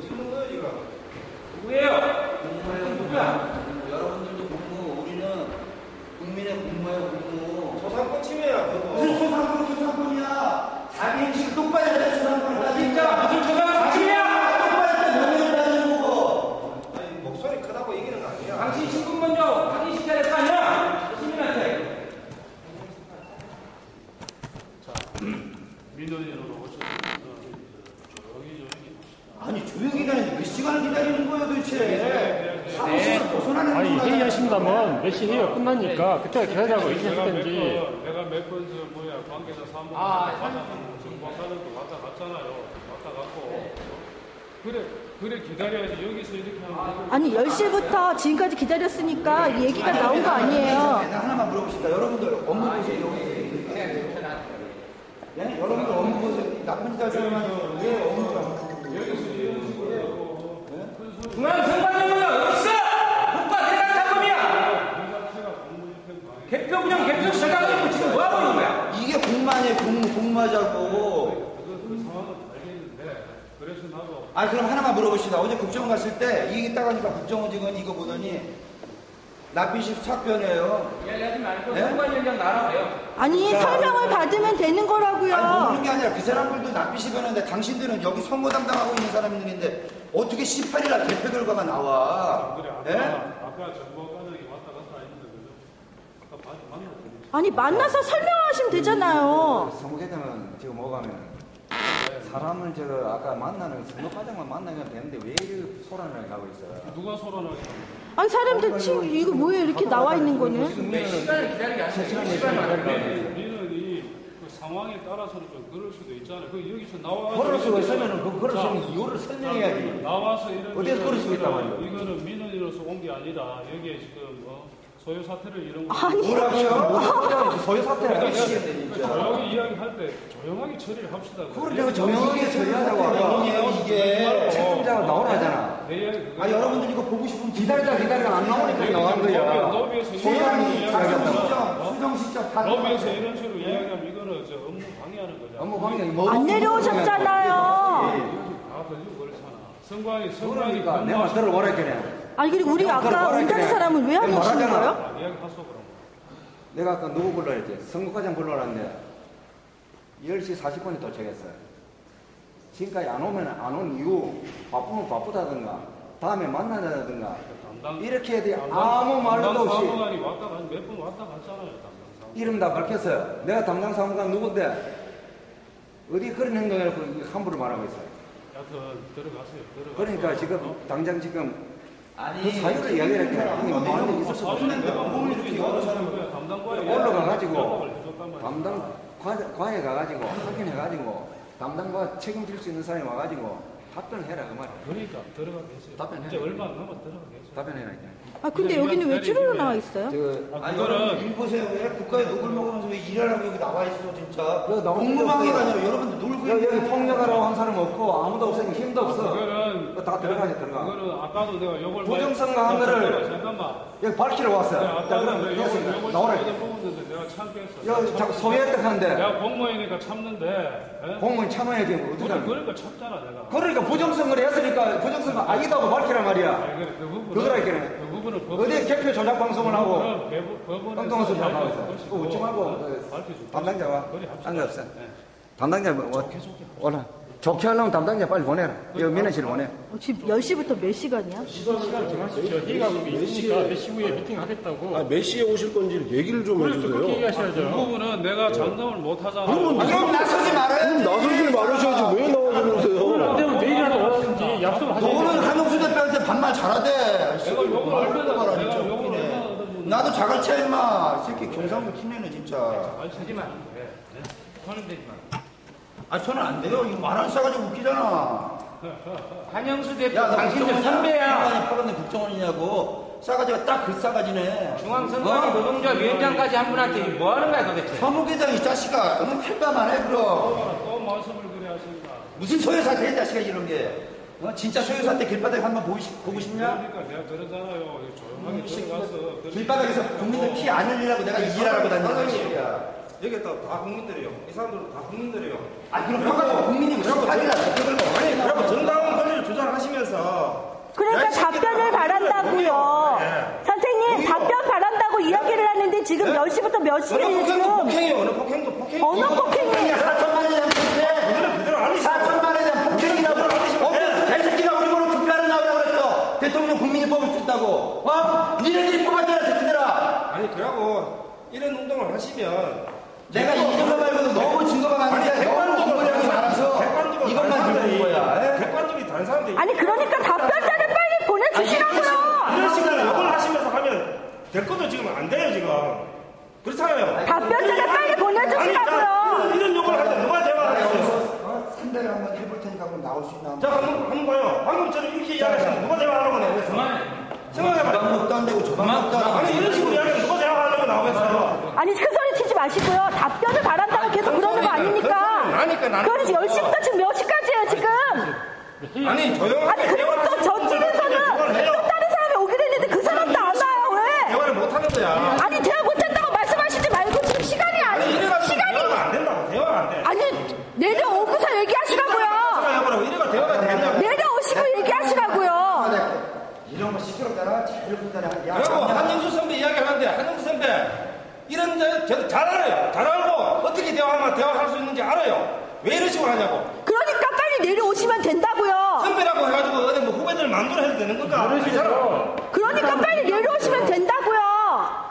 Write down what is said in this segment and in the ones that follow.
찍는 거예요, 지금? 누구예요? 누구야? 여러분들도 공무, 우리는 국민의 공무예요, 공무. 저상권 침해야, 그거. 무슨 초상권이야? 자기 행실 똑바로 해야 돼, 초상권을 따지는 진짜 무슨 초상권 침해야? 똑바로 했다, 명예를 따지는 거고. 아니, 목소리 크다고 이기는 거 아니야. 당신 신분 먼저 확인시켜야 될 거 아니야? 시민한테. 자, 민원인으로 오셨으면 조용히 아니, 조용히 기다리는데 몇 시간을 기다리는 거예요, 도대체? 사무실을 벗어나는 아니 거잖아. 회의하신다면 몇 시 회의가 끝나니까 그때 계좌고 얘기했든지. 내가 몇번 관계자 사무국 정보사들도 왔다 갔잖아요. 왔다 갔고 그래 기다려야지. 여기서 이렇게 하면 아니 10시부터 지금까지 기다렸으니까 얘기가 나온 거 아니에요. 나 하나만 물어봅시다. 여러분들 업무 보세요. 예? 여러분들 업무 보세요. 나쁜 짓 할 사람은 왜 업무가 중앙선관위원회 어딨어? 국가 대상 작업이야. 개표 그냥 개표 시작하고 지금 뭐 하고 있는 거야? 이게 공만이에요. 공마자고. 그 상황은 알겠는데 그래서 나도 아 그럼 하나만 물어봅시다. 어제 국정원 갔을 때 이게 딱 하니까 국정원 직원이 이거 보더니 납비식 착변이에요. 이야기하지 말고 네? 선관위원장 나라고요. 아니 설명을 받으면 되는 거라고요. 아니 모르는 게 아니라 그 사람들도 납비식 변하는데 당신들은 여기 선거 담당하고 있는 사람들인데 어떻게 18일날 개표 결과가 나와? 그래 예? 아까 정보과장이 왔다 갔다 했는데 그죠? 아까 만났더니 아니 만나서 설명하시면 되잖아요. 선거회장은 지금 오가면 사람을 아까 만나는 선거과장만 만나면 되는데 왜 이렇게 소란을 가고 있어요? 누가 소란하게 아니 사람들 지금 이거 뭐예요 이렇게 나와 있는 거는? 몇 시간을 기다리게 하세요. 민원이 그 상황에 따라서는 좀 그럴 수도 있잖아요. 그 여기서 나와 걸을 수가 있으면 그 걸을 수 있는 이유를 설명해야지. 나와서 이런 어디서 걸을 수 있단 말이에요? 이거는 민원인으로서 온 게 아니라 여기에 지금 소요 사태를 이런 거 아니 뭐라고요? 소유 사태를 미치겠네 진짜. 조용히 이야기할 때 조용하게 처리를 합시다. 그걸 내가 조용하게 처리하자고 아까 아니에요 이게. 책임자가 나오라잖아. 내 이야기 그거. 아 여러분들 이거 보고 싶으면 기다리다 안 나오니까 나간 거야. 로비에서 소장이 이런 작성 식으로 시점, 수정 시점 다 로비에서 이런 식으로 이야기하면 이거는 저 업무 방해하는 거잖아. 업무 방향이 뭐? 안 내려오셨잖아요. 아, 걸리고 그렇잖아. 선관위 그러니까 내 말 들어보라 했겠네. 아니 그리고 우리 아까 온다는 사람은 왜 안 오시는 거예요? 아, 이야기 하소 그럼. 내가 아까 누구 불러야 했지? 선거과장 불러라는데 10시 40분에 도착했어요. 지금까지 안 오면 안 온 이유 바쁘면 바쁘다든가 다음에 만나자든가 이렇게 해야 돼. 아무 말도 없이 사무관이 왔다 간 몇 번 왔다 갔잖아요. 담당 사무관. 이름 다 밝혔어요. 내가 담당 사무관 누군데 어디 그런 행동을 해놓고 함부로 말하고 있어요. 여하튼 들어가세요. 그러니까 지금 당장 지금 아니 그 사유를 이야기할 때 이게 마음에 있을 수가 없어요. 뭘 이렇게 여러 사람을 담당과에 올라가가지고 담당 과에 가가지고 확인해가지고 담당과 책임질 수 있는 사람이 와가지고 답변을 해라 그 말이야. 그러니까 들어가 계세요. 답변해. 이제 얼마 안 남아 들어가 계세요. 답변해라 이제. 아 근데 여기는 왜 쭈루루 나와 있어요? 아니 여러분 일 보세요. 왜 국가에 녹을 먹으면서 왜 일하라고 여기 나와 있어 진짜. 여기 나올 공무방해가 필요 아니라 여러분들 놀고 여기 폭력하라고 한 사람 없고 아무도 없으니 힘도 없어. 그거는 다 들어가야 들어가. 그거는 아까도 내가 요걸 부정선거한 거를 잠깐만. 여기 밝히러 왔어요. 내가 자 아까도 그럼 내가 됐습니다. 요걸 나오라. 뽑았는데 내가 참겠어. 여기 자꾸 소외했다 하는데 내가 공무원이니까 참는데. 예? 공무원 참아야지 어떻게 하는 거야. 그러니까 참잖아 내가. 그러니까 부정선거를 했으니까 부정선거 아니다고 밝히란 말이야. 아니, 그래, 그 부분은 그거라 했겠네. 그 부분은 어디 개표 조작 방송을 하고 법원에서 엉뚱한 소리 하고 있어. 밝혀줄 그거 웃지 말고 것이고 밝혀줄 담당자와 것이고. 그래, 합시다. 상관없어. 네. 담당자 오라. 좋게 하려면 담당자 빨리 보내라. 여기 민원실 보내. 지금 10시부터 몇 시간이야? 시간 정하십시오. 회의가 있으니까 몇 시 후에 미팅 하겠다고. 아, 몇 시에 오실 건지 얘기를 좀 그렇게 해주세요. 그 얘기하셔야죠. 부분은 내가 장담을 못 하잖아. 그럼 나서지 말아야지. 나서지 말으셔야지 왜 나와주는데요? 안 되면 내일이라도 오라든지 약속을 하셔야 너는 돼요. 한용수 대표한테 반말 잘하대. 내가 욕을 할 때는 말아, 내가 진짜 욕을 웃기네. 얼마나 하든 나도 자갈 차 임마. 이 새끼 경상도 키네는 진짜. 하지 마. 손은 대지 마. 아 저는 안 돼요. 이거 말안 싸가지고 웃기잖아. 한영수 대표 야, 너 당신들 국정원이야? 선배야. 아니 팔았네 국정원이냐고. 싸가지가 딱 그 싸가지네. 중앙선관위 노동자 위원장까지 한 분한테 뭐 하는 거야 도대체? 사무계장 이 자식아. 너는 팔바만 해 그럼. 또 말씀을 그래 하신다. 무슨 소유사태 이 자식아 이런 게. 진짜 소유사태 길바닥에 한번 보고 싶냐? 그러니까 내가 그러잖아요. 조용하게 들어가서 길바닥에서 국민들 피 안 흘리라고 내가 이지라라고 다니는 거야. 여기 다 국민들이요. 이 사람들은 다 국민들이요. 아 그럼 형가 국민이 무슨 팔이라 대표들 거. 아니, 그러면 정당한 권리를 주장하시면 아니라고요. 선생님, 답변 바란다고 이야기를 하는데 지금 몇 시부터 몇 어느 시에 폭행도 지금 폭행이에요. 어느 폭행도 폭행. 어느 폭행이에요? 4천만에 대한 폭행. 그대로 알리시고. 4천만에 대한 폭행이라고. 없어. 개새끼가 우리 보러 투표하러 나오라고 그랬어. 대통령 국민이 뽑을 수 있다고. 니네들이 뽑았잖아, 새끼들아. 아니 그러고 이런 운동을 하시면 내가 이긴 거 말고도 너무 증거가 많은데 너무 공부량이 많아서 이것만 들고 온 거야. 객관적이 다른 사람들이 아니 그러니까 답변자를 빨리 보내주시라고요. 이런 식으로 욕을 하시면서 하면 될 것도 지금 안 돼요 지금. 그렇잖아요. 답변자를 빨리 보내주시라고요. 이런 욕을 할 때 누가 대화하겠어요? 상대를 한번 해볼 테니까 그럼 나올 수 있나? 자 한번 봐요. 방금처럼 이렇게 이야기하시면 누가 대화하라고 나오겠어요? 생각해봐요. 저방법도 안 되고 저방법도 안 아니 이런 식으로 이야기하면 누가 대화하려고 나오겠어요? 아니 큰 소리 치지 마시고요. 답변을 바란다고 계속 그러는 거 아닙니까? 아니까 나는 그건 10시부터 지금 몇 시까지예요 지금? 아니 조용하게 아니 그리고 또 저쪽에서는 또 다른 사람이 오기로 했는데 그 사람도 안 와요. 왜? 대화를 못 하는 거야. 아니 대화 못한다고 말씀하시지 말고 지금 시간이 아니 이래가지고 시간이 대화가 안 된다고. 대화가 안 돼. 아니 내려오고서 얘기하시라고요. 해보라고. 이래가 대화가 되냐고. 내려오시고 얘기하시라고요. 이런 거 시끄럽잖아. 제일 좋잖아. 야, 그리고 한영수 선배 이야기하는데 한영수 선배 이런 저도 잘 알아요. 잘 알고 어떻게 대화하면 대화할 수 있는지 알아요. 왜 이런 식으로 하냐고. 그러니까 빨리 내려오시면 된다고요. 선배라고 해가지고 어디 뭐 후배들 만들어 해도 되는 건가? 이 사람 그러니까 빨리 내려오시면 된다고요.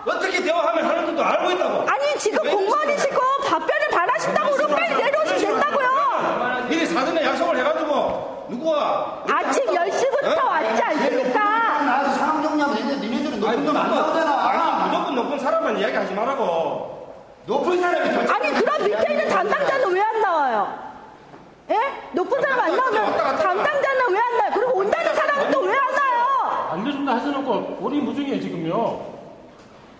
어떻게 대화하면 하는 것도 알고 있다고. 아니 지금 공무원이시고 답변을 바라신다고 그럼 빨리 내려오시면 된다고요. 미리 사전에 약속을 해가지고 누구와 아침 10시부터 왔지 않습니까? 나와서 상황 정리하면 니네들은 높은 돈 안 나오잖아. 아니 무조건 높은 사람만 이야기하지 말라고. 높은 사람이 결정. 아니 그럼 밑에 있는 담당자는 왜 안 나와요? 예? 높은 사람 안 나오면 담당자는 왜 안 나와요? 그리고 온다는 사람은 또 왜 안 와요? 알려준다 하셔놓고 오리무중이에요 지금요.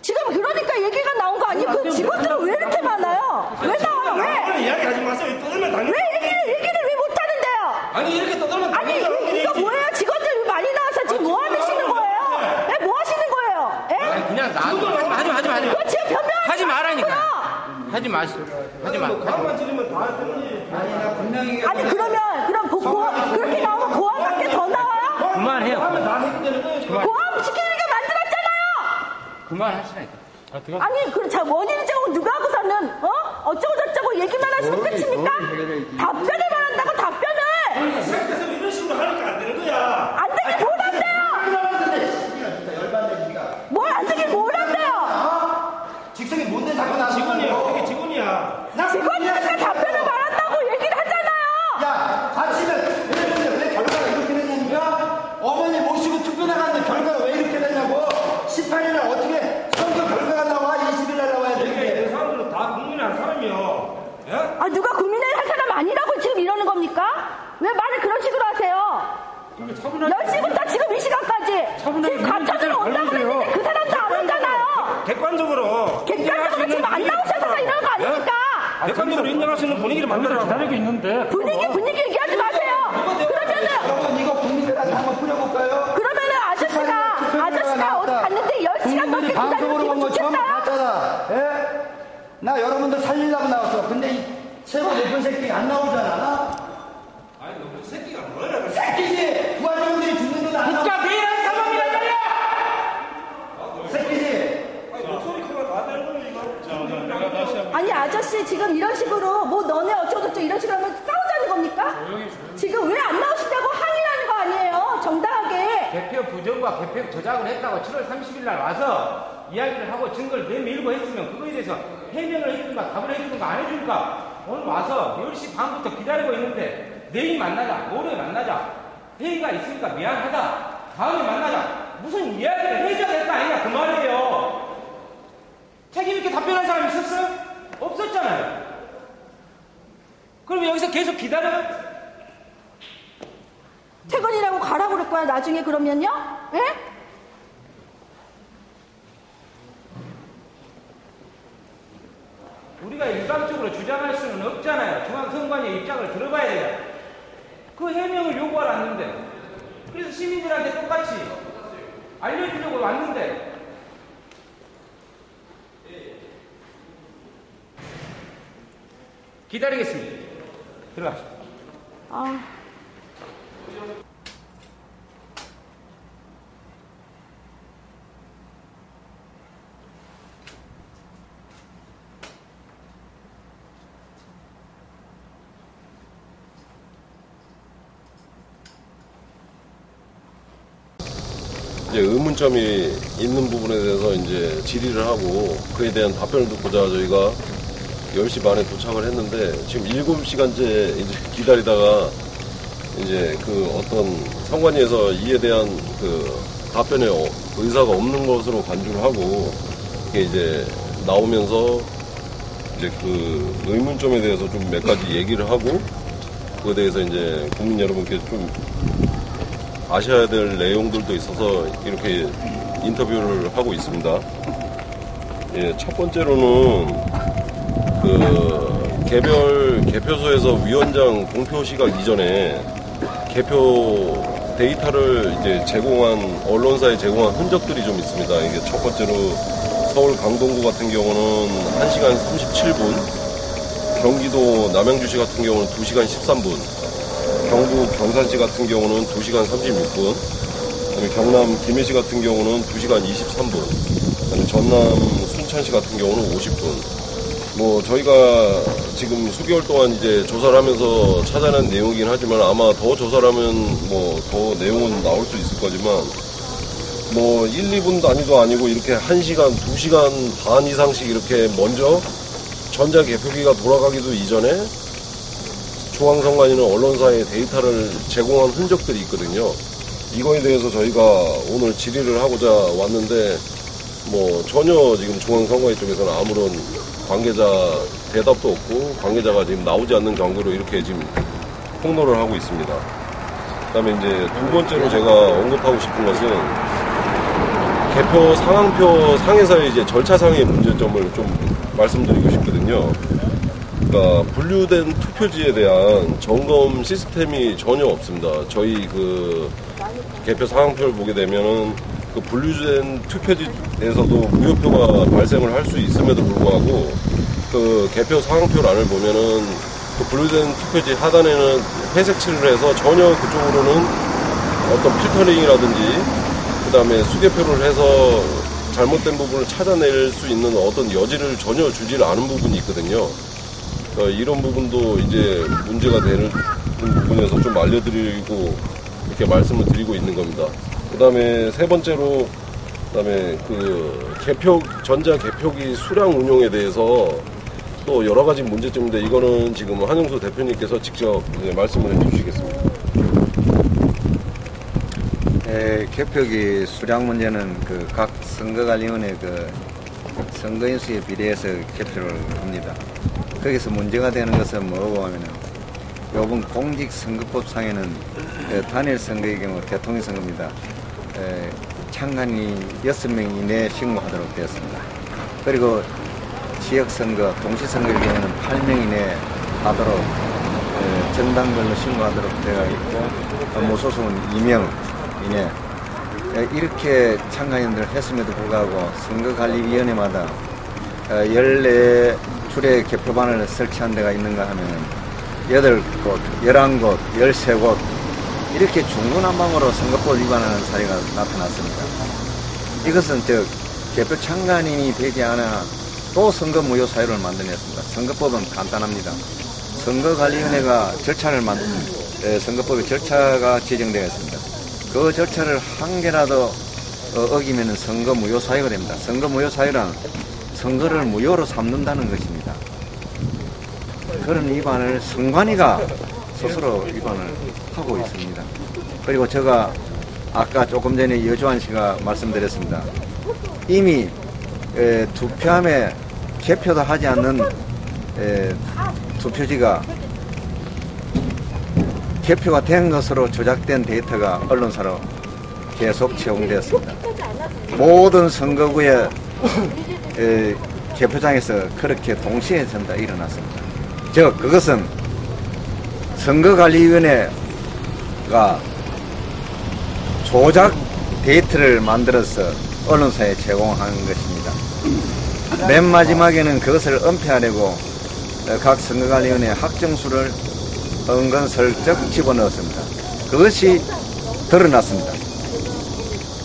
지금 그러니까 얘기가 나온 거 아니에요? 그 직원들은 왜 이렇게 많아요? 왜 나와요? 왜? 아무리 이야기하지 마세요. 떠들면 당연히. 왜 얘기를 왜 못하는데요? 아니 이렇게 떠들면 아니 당연히 이거 뭐예요? 직원들 많이 나와서 지금 뭐 하시는 거예요? 예? 뭐 하시는 거예요? 예? 그냥 하지 마. 그거 지금 변명하지 하지 말라니까. 마시고요. 하지 마시고. 하지 마. 가만 지르면 다 되니. 아니 나 분명히 아니 그럼 그렇게 나오면 고함밖에 더 나와요? 그만해요. 하면 다 해결되는 거예요 지금. 고함 시키니까 만들었잖아요. 그만하시라니까. 아니 자 원인 제공 누가 하고서는 어쩌고 저쩌고 얘기만 하시면 끝입니까? 답변을 말한다고 답변을 시작돼서 이런 식으로 하니까 안 되는 거야. 안 되긴 뭘 한대요? 진짜 열받네 니가. 뭘 안 되긴 뭘 한대요? 직성이 뭔데 자꾸 나 직원이야. 되게 직원이야. 직원이니까 답변을 말한다고 얘기를 하잖아요. 야, 아침에 왜 결과가 이렇게 됐냐니까? 어머니 모시고 투표 나갔는데 결과가 왜 이렇게 됐냐고? 18일날 어떻게 선거 결과가 나와? 20일날 나와야 여기에 되는데. 있는 사람들은 다 국민의 한 사람이요. 예? 아 누가 국민의 할 사람 아니라고 지금 이러는 겁니까? 왜 말을 그런 식으로 하세요? 10시부터 지금 이 시간까지 지금 가차주로 온다고 했는데 그 사람도 안 오잖아요. 객관적으로 객관적으로 지금 안 나오셔서 이러는 거 아닙니까? 객관적으로 인정할 수 있는 분위기를 만들어. 기다리고 있는데 분위기 얘기하지 마세요. 여러분 이거 국민들한테 한번 풀어볼까요? 그러면은 아저씨가 어디 갔는데 10시간 넘게 방송으로 본 기다리면 거 처음 좋겠어요? 봤잖아. 예? 나 여러분들 살리려고 나왔어. 근데 이 최고 높은 새끼 안 나오잖아. 아니 너그 새끼가 뭐야? 새끼지! 부하장들이 죽는 건 안 나오잖아. 국가 대란 상황이란 말이야. 새끼지! 아니 목소리 크면 다 되는 거야 이거. 내가 다시 한번 아니 아저씨 지금 이런 식으로 뭐 너네 어쩌고저쩌고 이런 식으로 하면 싸우자는 겁니까? 지금 왜 안 나오시냐고 항의하는 거 아니에요? 정당하게. 개표 부정과 개표 조작을 했다고 7월 30일 날 와서 이야기를 하고 증거를 내밀고 했으면 그거에 대해서 해명을 해주든가 답을 해주든가 안 해주든가 오늘 와서 10시 반부터 기다리고 있는데 내일 만나자, 모레 만나자, 회의가 있으니까 미안하다, 다음에 만나자, 무슨 이야기를 해줘야 될 거 아니냐 그 말이에요. 책임 있게 답변한 사람이 있었어요? 없었잖아요. 그럼 여기서 계속 기다려요? 퇴근이라고 가라고 그럴 거야 나중에 그러면요? 예? 우리가 일방적으로 주장할 수는 없잖아요. 중앙선관위의 입장을 들어봐야 돼요. 그 해명을 요구하러 그래서 시민들한테 똑같이 알려주려고 왔는데 기다리겠습니다. 들어갑시다. 아. 이제 의문점이 있는 부분에 대해서 이제 질의를 하고 그에 대한 답변을 듣고자 저희가 10시 반에 도착을 했는데 지금 7시간째 이제 기다리다가 이제 그 어떤 선관위에서 이에 대한 그 답변에 의사가 없는 것으로 간주를 하고 이게 이제 나오면서 이제 그 의문점에 대해서 좀 몇 가지 얘기를 하고 그에 대해서 이제 국민 여러분께 좀 아셔야 될 내용들도 있어서 이렇게 인터뷰를 하고 있습니다. 예, 첫 번째로는 그 개별 개표소에서 위원장 공표 시각 이전에 개표 데이터를 이제 제공한 언론사에 제공한 흔적들이 좀 있습니다. 이게 첫 번째로 서울 강동구 같은 경우는 1시간 37분, 경기도 남양주시 같은 경우는 2시간 13분, 경북 경산시 같은 경우는 2시간 36분, 그다음에 경남 김해시 같은 경우는 2시간 23분, 그다음에 전남 순천시 같은 경우는 50분. 뭐 저희가 지금 수개월 동안 이제 조사를 하면서 찾아낸 내용이긴 하지만 아마 더 조사를 하면 뭐 더 내용은 나올 수 있을 거지만 뭐 1, 2분 단위도 아니고 이렇게 1시간, 2시간 반 이상씩 이렇게 먼저 전자 개표기가 돌아가기도 이전에 중앙선관위는 언론사에 데이터를 제공한 흔적들이 있거든요. 이거에 대해서 저희가 오늘 질의를 하고자 왔는데 뭐 전혀 지금 중앙선관위 쪽에서는 아무런 관계자 대답도 없고 관계자가 지금 나오지 않는 경우로 이렇게 지금 폭로를 하고 있습니다. 그다음에 이제 두 번째로 제가 언급하고 싶은 것은 개표 상황표 상에서의 이제 절차상의 문제점을 좀 말씀드리고 싶거든요. 그러니까 분류된 투표지에 대한 점검 시스템이 전혀 없습니다. 저희 그 개표 상황표를 보게 되면은 그 분류된 투표지에서도 무효표가 발생을 할 수 있음에도 불구하고 그 개표 상황표란을 보면은 그 분류된 투표지 하단에는 회색 칠을 해서 전혀 그쪽으로는 어떤 필터링이라든지 그 다음에 수개표를 해서 잘못된 부분을 찾아낼 수 있는 어떤 여지를 전혀 주질 않은 부분이 있거든요. 그러니까 이런 부분도 이제 문제가 되는 부분에서 좀 알려드리고 이렇게 말씀을 드리고 있는 겁니다. 그 다음에 세 번째로, 그 다음에 그 전자 개표기 수량 운용에 대해서 또 여러 가지 문제점인데 이거는 지금 한영수 대표님께서 직접 말씀을 해주시겠습니다. 개표기 수량 문제는 그 각 선거관리위원회 그 선거인수에 비례해서 개표를 합니다. 거기서 문제가 되는 것은 뭐고 하면은 요번 공직선거법상에는 단일 선거의 경우 대통령 선거입니다. 창간이 6명 이내에 신고하도록 되었습니다. 그리고 지역선거, 동시선거의 경우는 8명 이내에 하도록 정당별로 신고하도록 되어 있고 무소속은 2명 이내 이렇게 참가인들 했음에도 불구하고 선거관리위원회마다 14줄의 개표반을 설치한 데가 있는가 하면 8곳, 11곳, 13곳 이렇게 중구난방으로 선거법 위반하는 사례가 나타났습니다. 이것은 개표 참관인이 되지 않아 또 선거 무효 사유를 만들어냈습니다. 선거법은 간단합니다. 선거관리위원회가 절차를 선거법의 절차가 지정되어 있습니다. 그 절차를 한 개라도 어기면 선거 무효 사유가 됩니다. 선거 무효 사유란 선거를 무효로 삼는다는 것입니다. 그런 위반을 선관위가 스스로 위반을 하고 있습니다. 그리고 제가 아까 조금 전에 여주환 씨가 말씀드렸습니다. 이미 투표함에 개표도 하지 않는 투표지가 개표가 된 것으로 조작된 데이터가 언론사로 계속 제공되었습니다. 모든 선거구의 개표장에서 그렇게 동시에 전부 다 일어났습니다. 즉 그것은 선거관리위원회가 조작 데이터를 만들어서 언론사에 제공한 것입니다. 맨 마지막에는 그것을 은폐하려고 각 선거관리위원회 학정수를 은근슬쩍 집어넣었습니다. 그것이 드러났습니다.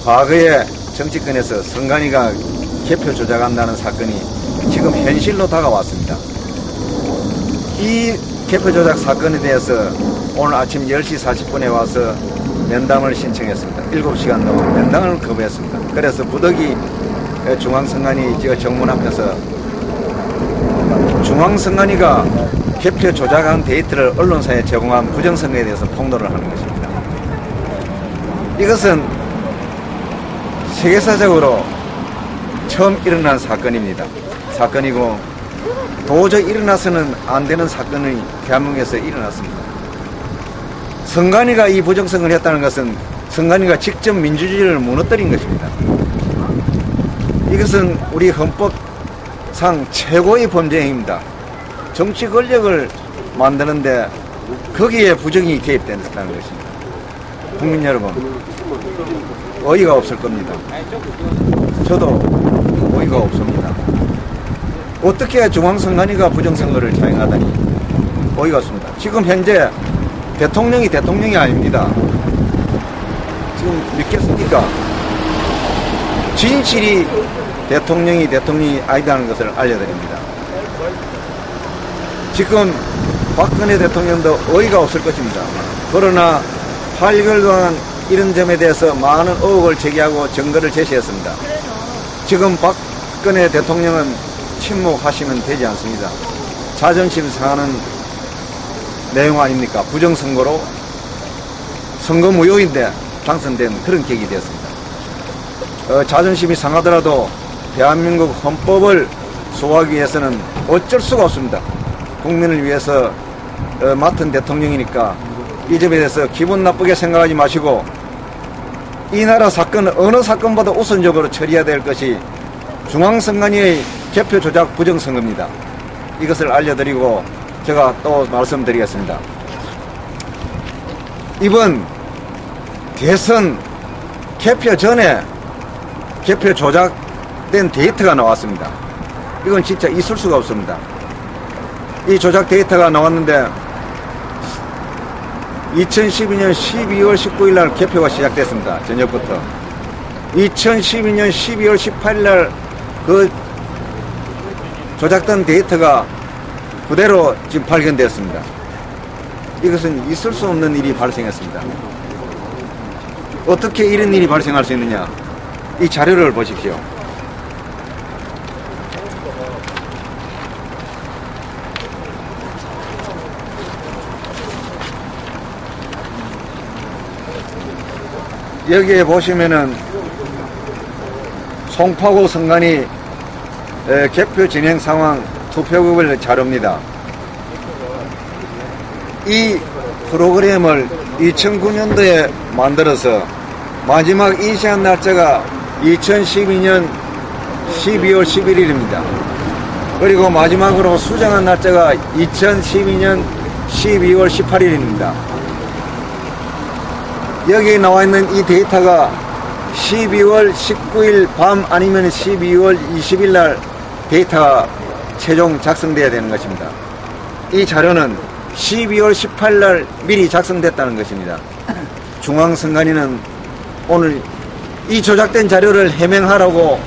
과거에 정치권에서 선관위가 개표 조작한다는 사건이 지금 현실로 다가왔습니다. 이 개표 조작 사건에 대해서 오늘 아침 10시 40분에 와서 면담을 신청했습니다. 7시간 동안 면담을 거부했습니다. 그래서 부득이 중앙선관위 제가 정문 앞에서 중앙선관위가 개표 조작한 데이터를 언론사에 제공한 부정선거에 대해서 폭로를 하는 것입니다. 이것은 세계사적으로 처음 일어난 사건이고 도저히 일어나서는 안 되는 사건이 대한민국에서 일어났습니다. 선관위가 이 부정선거를 했다는 것은 선관위가 직접 민주주의를 무너뜨린 것입니다. 이것은 우리 헌법상 최고의 범죄 행위입니다. 정치 권력을 만드는데 거기에 부정이 개입된다는 것입니다. 국민 여러분, 어이가 없을 겁니다. 저도 어이가 없습니다. 어떻게 중앙선관위가 부정선거를 자행하다니 어이가 없습니다. 지금 현재 대통령이 아닙니다. 지금 믿겠습니까? 진실이 대통령이 아니다는 것을 알려드립니다. 지금 박근혜 대통령도 어이가 없을 것입니다. 그러나 8개월 동안 이런 점에 대해서 많은 의혹을 제기하고 증거를 제시했습니다. 지금 박근혜 대통령은 침묵하시면 되지 않습니다. 자존심 상하는 내용 아닙니까? 부정선거로 선거 무효인데 당선된 그런 계획이 되었습니다. 자존심이 상하더라도 대한민국 헌법을 수호하기 위해서는 어쩔 수가 없습니다. 국민을 위해서 맡은 대통령이니까 이 점에 대해서 기분 나쁘게 생각하지 마시고 이 나라 사건은 어느 사건보다 우선적으로 처리해야 될 것이 중앙선관위의 개표 조작 부정선거입니다. 이것을 알려드리고 제가 또 말씀드리겠습니다. 이번 대선 개표 전에 개표 조작된 데이터가 나왔습니다. 이건 진짜 있을 수가 없습니다. 이 조작 데이터가 나왔는데 2012년 12월 19일 날 개표가 시작됐습니다. 저녁부터. 2012년 12월 18일 날 그 조작된 데이터가 그대로 지금 발견되었습니다. 이것은 있을 수 없는 일이 발생했습니다. 어떻게 이런 일이 발생할 수 있느냐? 이 자료를 보십시오. 여기에 보시면은 송파구 선관위 개표 진행 상황 투표구별 자료입니다. 이 프로그램을 2009년도에 만들어서 마지막 인쇄한 날짜가 2012년 12월 11일입니다. 그리고 마지막으로 수정한 날짜가 2012년 12월 18일입니다. 여기에 나와 있는 이 데이터가 12월 19일 밤 아니면 12월 20일 날 데이터가 최종 작성돼야 되는 것입니다. 이 자료는 12월 18일 날 미리 작성됐다는 것입니다. 중앙선관위는 오늘 이 조작된 자료를 해명하라고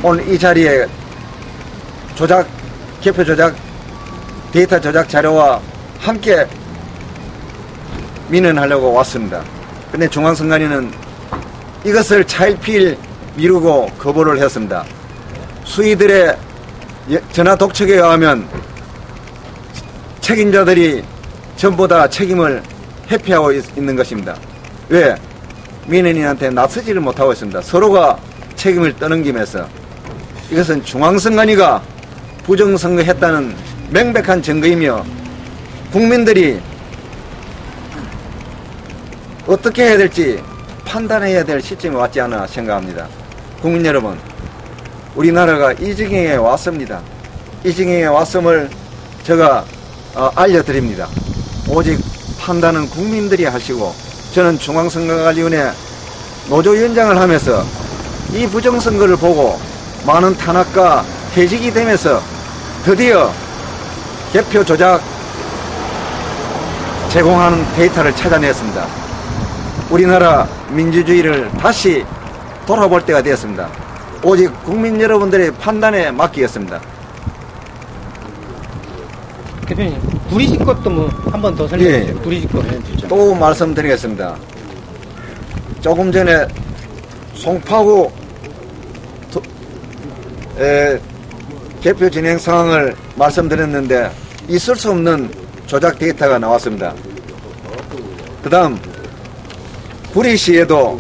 오늘 이 자리에 개표 조작, 데이터 조작 자료와 함께 민원하려고 왔습니다. 근데 중앙선관위는 이것을 차일피일 미루고 거부를 했습니다. 수의들의 전화 독촉에 의하면 책임자들이 전부 다 책임을 회피하고 있는 것입니다. 왜? 민원인한테 나서지를 못하고 있습니다. 서로가 책임을 떠넘기면서 이것은 중앙선관위가 부정선거했다는 명백한 증거이며 국민들이 어떻게 해야 될지 판단해야 될 시점이 왔지 않나 생각합니다. 국민 여러분, 우리나라가 이 지경에 왔습니다. 이 지경에 왔음을 제가 알려드립니다. 오직 판단은 국민들이 하시고 저는 중앙선거관리위원회 노조위원장을 하면서 이 부정선거를 보고 많은 탄압과 퇴직이 되면서 드디어 개표 조작 제공하는 데이터를 찾아냈습니다. 우리나라 민주주의를 다시 돌아볼 때가 되었습니다. 오직 국민 여러분들의 판단에 맡기겠습니다. 대표님, 부리실 것도 뭐 한 번 더 설명해 주세요. 예. 부리실 것. 또 말씀드리겠습니다. 조금 전에 송파구 개표 진행 상황을 말씀드렸는데 있을 수 없는 조작 데이터가 나왔습니다. 그 다음 구리시에도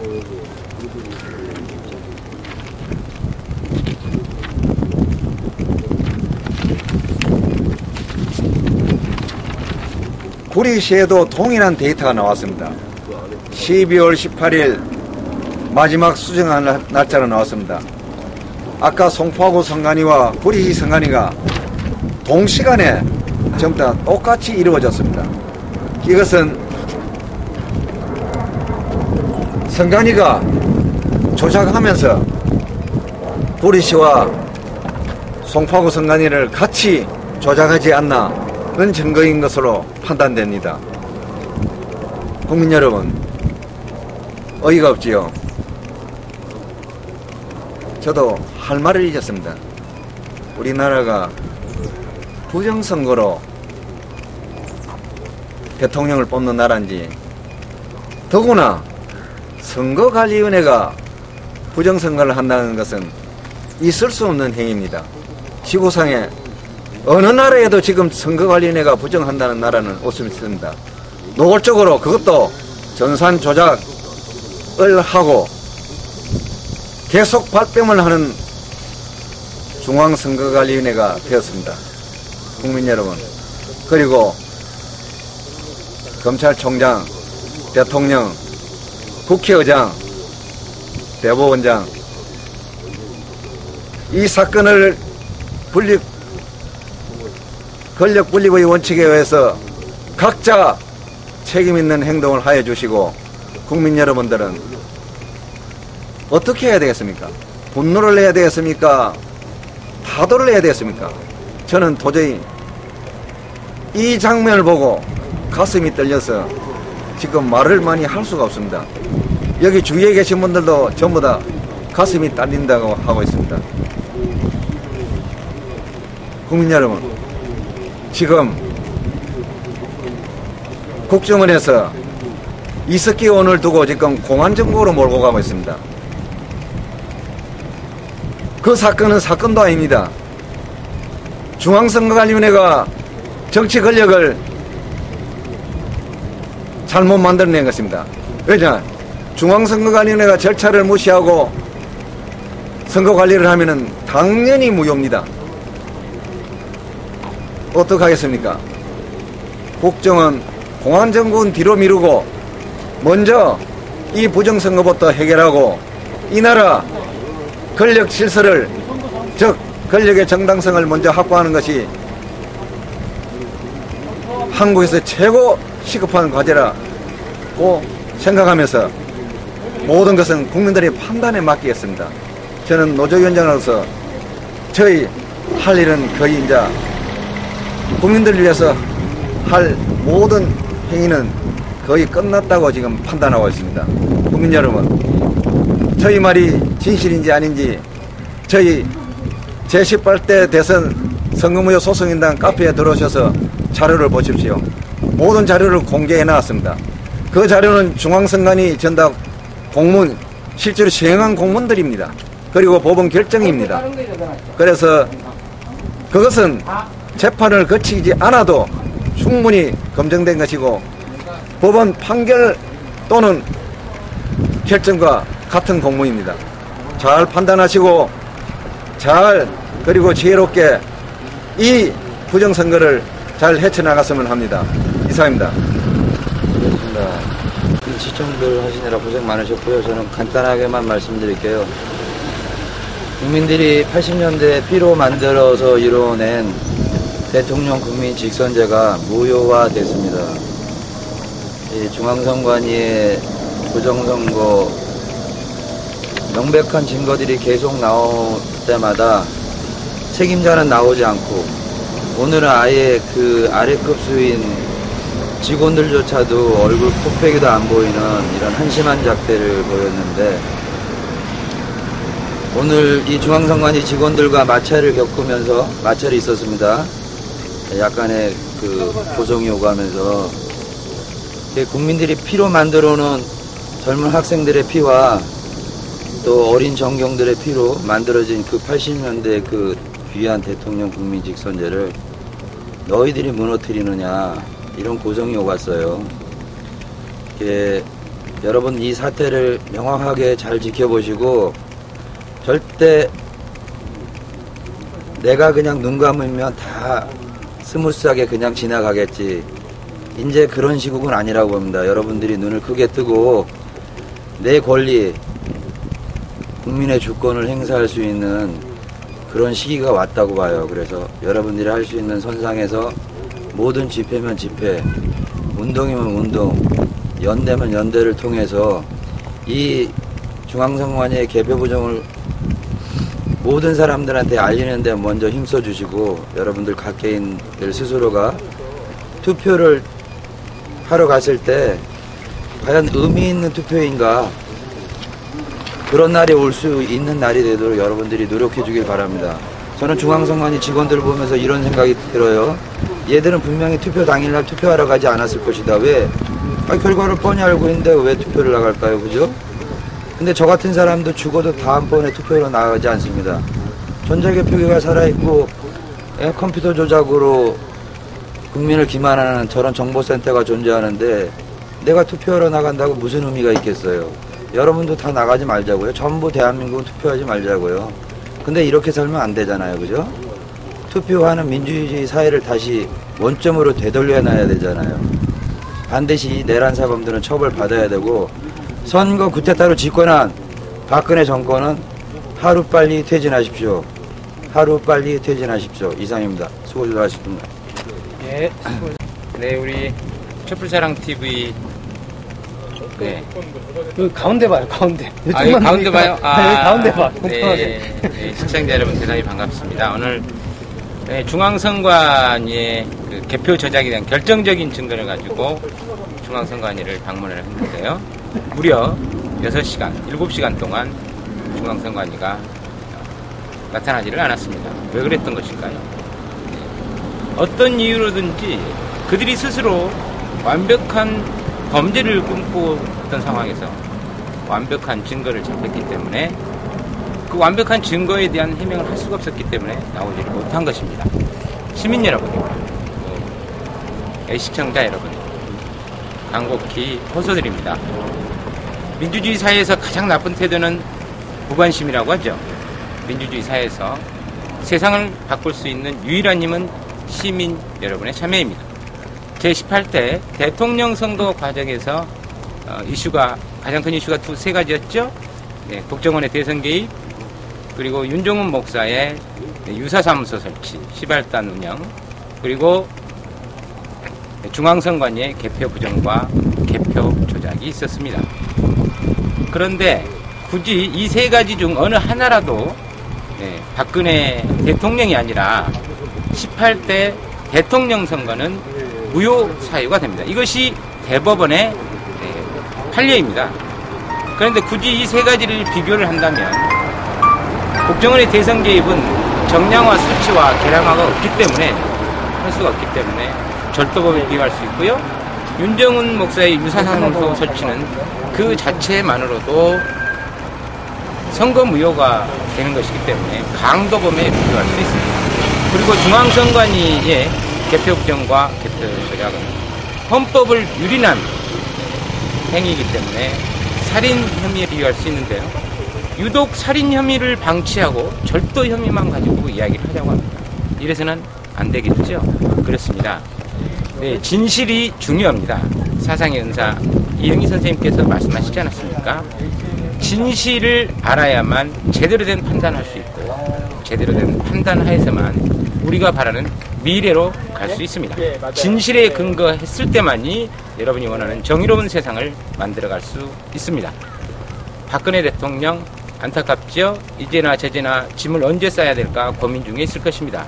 동일한 데이터가 나왔습니다. 12월 18일 마지막 수정한 날짜로 나왔습니다. 아까 송파구 선관위와 구리시 선관위가 동시간에 전부 다 똑같이 이루어졌습니다. 이것은 선관위가 조작하면서 구리시와 송파구 선관위를 같이 조작하지 않나는 증거인 것으로 판단됩니다. 국민 여러분, 어이가 없지요? 저도 할 말을 잊었습니다. 우리나라가 부정선거로 대통령을 뽑는 나라인지, 더구나 선거관리위원회가 부정선거를 한다는 것은 있을 수 없는 행위입니다. 지구상에 어느 나라에도 지금 선거관리위원회가 부정한다는 나라는 없습니다. 노골적으로 그것도 전산 조작을 하고 계속 발뺌을 하는 중앙선거관리위원회가 되었습니다. 국민 여러분, 그리고 검찰총장, 대통령, 국회의장, 대법원장, 이 사건을 권력 분립의 원칙에 의해서 각자 책임 있는 행동을 하여 주시고, 국민 여러분들은 어떻게 해야 되겠습니까? 분노를 해야 되겠습니까? 타도를 해야 되겠습니까? 저는 도저히 이 장면을 보고 가슴이 떨려서 지금 말을 많이 할 수가 없습니다. 여기 주위에 계신 분들도 전부 다 가슴이 떨린다고 하고 있습니다. 국민 여러분, 지금 국정원에서 이석기원을 두고 지금 공안정국으로 몰고 가고 있습니다. 그 사건은 사건도 아닙니다. 중앙선거관리위원회가 정치 권력을 잘못 만들어낸 것입니다. 왜냐? 중앙선거관리위원회가 절차를 무시하고 선거관리를 하면은 당연히 무효입니다. 어떡하겠습니까? 국정원, 공안정국은 뒤로 미루고 먼저 이 부정선거부터 해결하고 이 나라 권력 질서를, 즉 권력의 정당성을 먼저 확보하는 것이 한국에서 최고 시급한 과제라고 생각하면서 모든 것은 국민들의 판단에 맡기겠습니다. 저는 노조위원장으로서 저희 할 일은 거의 이제 국민들을 위해서 할 모든 행위는 거의 끝났다고 지금 판단하고 있습니다. 국민 여러분, 저희 말이 진실인지 아닌지 저희 제18대 대선 선거무효 소송인단 카페에 들어오셔서 자료를 보십시오. 모든 자료를 공개해 놨습니다. 그 자료는 중앙선관위 전담 공문, 실제로 시행한 공문들입니다. 그리고 법원 결정입니다. 그래서 그것은 재판을 거치지 않아도 충분히 검증된 것이고 법원 판결 또는 결정과 같은 공문입니다. 잘 판단하시고 그리고 지혜롭게 이 부정선거를 잘 헤쳐나갔으면 합니다. 이상입니다. 그렇습니다. 시청들 하시느라 고생 많으셨고요. 저는 간단하게만 말씀드릴게요. 국민들이 80년대 피로 만들어서 이뤄낸 대통령 국민 직선제가 무효화됐습니다. 이 중앙선관위의 부정선거 명백한 증거들이 계속 나올 때마다 책임자는 나오지 않고 오늘은 아예 그 아래급 수인 직원들조차도 얼굴 코빼기도 안 보이는 이런 한심한 작태를 보였는데 오늘 이 중앙선관위 직원들과 마찰이 있었습니다. 약간의 그 고성 요구하면서 국민들이 피로 만들어 놓은 젊은 학생들의 피와 또 어린 정경들의 피로 만들어진 그 80년대 그 귀한 대통령 국민 직선제를 너희들이 무너뜨리느냐 이런 고성이 오갔어요. 여러분 이 사태를 명확하게 잘 지켜보시고 절대 내가 그냥 눈 감으면 다 스무스하게 그냥 지나가겠지. 이제 그런 시국은 아니라고 봅니다. 여러분들이 눈을 크게 뜨고 내 권리, 국민의 주권을 행사할 수 있는 그런 시기가 왔다고 봐요. 그래서 여러분들이 할 수 있는 선상에서 모든 집회면 집회, 운동이면 운동, 연대면 연대를 통해서 이 중앙선관위의 개표 부정을 모든 사람들한테 알리는 데 먼저 힘써 주시고 여러분들 각개인들 스스로가 투표를 하러 갔을 때 과연 의미 있는 투표인가 그런 날이 올 수 있는 날이 되도록 여러분들이 노력해 주길 바랍니다. 저는 중앙선관위 직원들을 보면서 이런 생각이 들어요. 얘들은 분명히 투표 당일날 투표하러 가지 않았을 것이다. 왜? 결과를 뻔히 알고 있는데 왜 투표를 나갈까요? 그죠? 근데 저 같은 사람도 죽어도 다음번에 투표로 나가지 않습니다. 전자개표기가 살아있고 컴퓨터 조작으로 국민을 기만하는 저런 정보센터가 존재하는데 내가 투표하러 나간다고 무슨 의미가 있겠어요? 여러분도 다 나가지 말자고요. 전부 대한민국은 투표하지 말자고요. 근데 이렇게 살면 안 되잖아요. 그죠? 투표하는 민주주의 사회를 다시 원점으로 되돌려 놔야 되잖아요. 반드시 내란 사범들은 처벌받아야 되고 선거 쿠데타로 집권한 박근혜 정권은 하루빨리 퇴진하십시오. 하루빨리 퇴진하십시오. 이상입니다. 수고들 하셨습니다. 네, 우리 촛불사랑TV. 네. 여기 가운데 봐요, 가운데. 여기 가운데 봐요? 네, 가운데 봐. 네, 시청자 여러분 대단히 반갑습니다. 오늘 중앙선관위의 그 개표 조작에 대한 결정적인 증거를 가지고 중앙선관위를 방문을 했는데요. 무려 6시간, 7시간 동안 중앙선관위가 나타나지를 않았습니다. 왜 그랬던 것일까요? 어떤 이유로든지 그들이 스스로 완벽한 범죄를 꿈꾸었던 상황에서 완벽한 증거를 잡혔기 때문에 그 완벽한 증거에 대한 해명을 할 수가 없었기 때문에 나오지 못한 것입니다. 시민 여러분, 시청자 여러분, 간곡히 호소드립니다. 민주주의 사회에서 가장 나쁜 태도는 무관심이라고 하죠. 민주주의 사회에서 세상을 바꿀 수 있는 유일한 힘은 시민 여러분의 참여입니다. 제18대 대통령 선거 과정에서 가장 큰 이슈가 세 가지였죠. 네, 국정원의 대선 개입, 그리고 윤종훈 목사의 유사사무소 설치, 시발단 운영, 그리고 중앙선관위의 개표 부정과 개표 조작이 있었습니다. 그런데 굳이 이 세 가지 중 어느 하나라도 박근혜 대통령이 아니라 18대 대통령 선거는 무효 사유가 됩니다. 이것이 대법원의 판례입니다. 그런데 굳이 이 세 가지를 비교를 한다면 국정원의 대선 개입은 정량화 수치와 계량화가 없기 때문에 할 수가 없기 때문에 절도범에 비교할 수 있고요. 윤종훈 목사의 유사사무소 설치는 그 자체만으로도 선거 무효가 되는 것이기 때문에 강도범에 비교할 수 있습니다. 그리고 중앙선관위의 개표 부정과 개표 조작은 헌법을 유린한 행위이기 때문에 살인 혐의에 비교할 수 있는데요. 유독 살인 혐의를 방치하고 절도 혐의만 가지고 이야기를 하자고 합니다. 이래서는 안 되겠죠? 그렇습니다. 네, 진실이 중요합니다. 사상의 은사 이영희 선생님께서 말씀하시지 않았습니까? 진실을 알아야만 제대로 된 판단할 수 있고 제대로 된 판단하에서만 우리가 바라는 미래로 갈 수 있습니다. 진실에 근거했을 때만이 여러분이 원하는 정의로운 세상을 만들어갈 수 있습니다. 박근혜 대통령 안타깝죠? 이제나 저제나 짐을 언제 싸야 될까 고민 중에 있을 것입니다.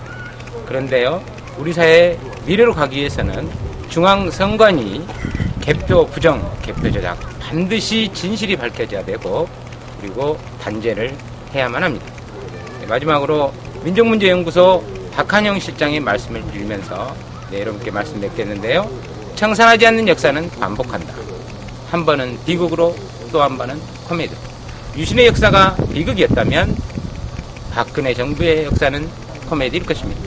그런데요, 우리 사회의 미래로 가기 위해서는 중앙선관위 개표 부정, 개표 조작 반드시 진실이 밝혀져야 되고 그리고 단죄를 해야만 합니다. 마지막으로 민족문제연구소 박한영 실장의 말씀을 빌면서 네, 여러분께 말씀드렸겠는데요. 청산하지 않는 역사는 반복한다. 한 번은 비극으로 또 한 번은 코미디로. 유신의 역사가 비극이었다면 박근혜 정부의 역사는 코미디일 것입니다.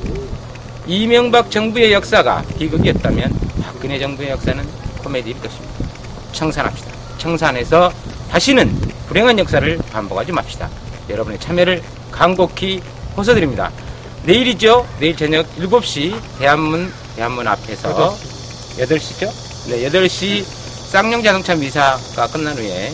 이명박 정부의 역사가 비극이었다면 박근혜 정부의 역사는 코미디일 것입니다. 청산합시다. 청산해서 다시는 불행한 역사를 반복하지 맙시다. 여러분의 참여를 간곡히 호소드립니다. 내일이죠. 내일 저녁 7시 대한문 앞에서 8시죠? 네, 8시 쌍용 자동차 미사가 끝난 후에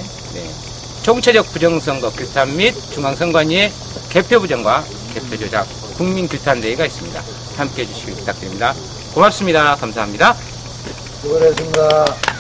총체적 부정선거 규탄 및 중앙선관위의 개표 부정과 개표 조작 국민 규탄대회가 있습니다. 함께해 주시기 부탁드립니다. 고맙습니다. 감사합니다. 수고하셨습니다.